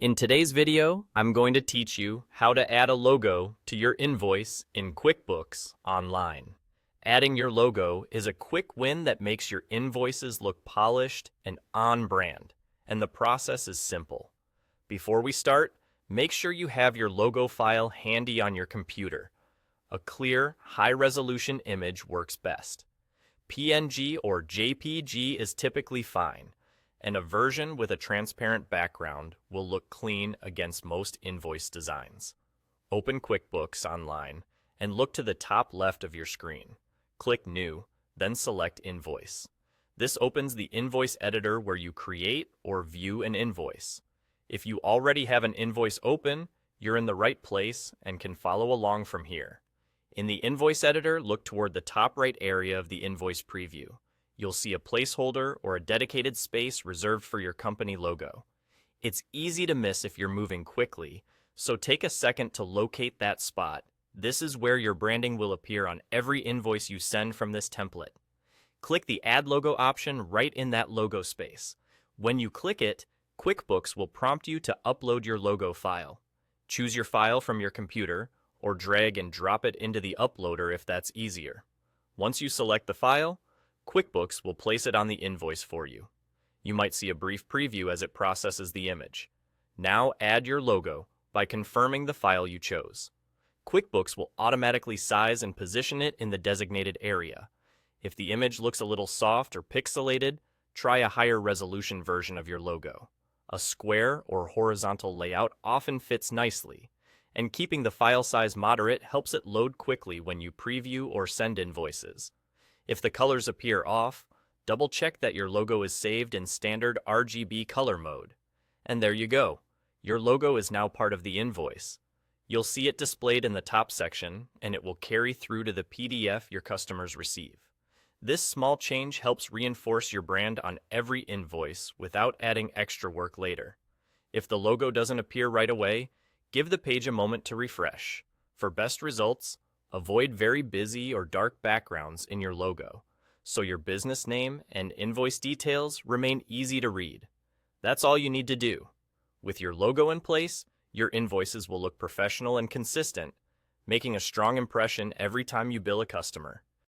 In today's video, I'm going to teach you how to add a logo to your invoice in QuickBooks Online. Adding your logo is a quick win that makes your invoices look polished and on brand, and the process is simple. Before we start, make sure you have your logo file handy on your computer. A clear, high-resolution image works best. PNG or JPG is typically fine, and a version with a transparent background will look clean against most invoice designs. Open QuickBooks Online and look to the top left of your screen. Click New, then select Invoice. This opens the invoice editor where you create or view an invoice. If you already have an invoice open, you're in the right place and can follow along from here. In the invoice editor, look toward the top right area of the invoice preview. You'll see a placeholder or a dedicated space reserved for your company logo. It's easy to miss if you're moving quickly, so take a second to locate that spot. This is where your branding will appear on every invoice you send from this template. Click the Add Logo option right in that logo space. When you click it, QuickBooks will prompt you to upload your logo file. Choose your file from your computer, or drag and drop it into the uploader if that's easier. Once you select the file, QuickBooks will place it on the invoice for you. You might see a brief preview as it processes the image. Now add your logo by confirming the file you chose. QuickBooks will automatically size and position it in the designated area. If the image looks a little soft or pixelated, try a higher resolution version of your logo. A square or horizontal layout often fits nicely, and keeping the file size moderate helps it load quickly when you preview or send invoices. If the colors appear off, double-check that your logo is saved in standard RGB color mode. And there you go. Your logo is now part of the invoice. You'll see it displayed in the top section, and it will carry through to the PDF your customers receive. This small change helps reinforce your brand on every invoice without adding extra work later. If the logo doesn't appear right away, give the page a moment to refresh. For best results, avoid very busy or dark backgrounds in your logo, so your business name and invoice details remain easy to read. That's all you need to do. With your logo in place, your invoices will look professional and consistent, making a strong impression every time you bill a customer.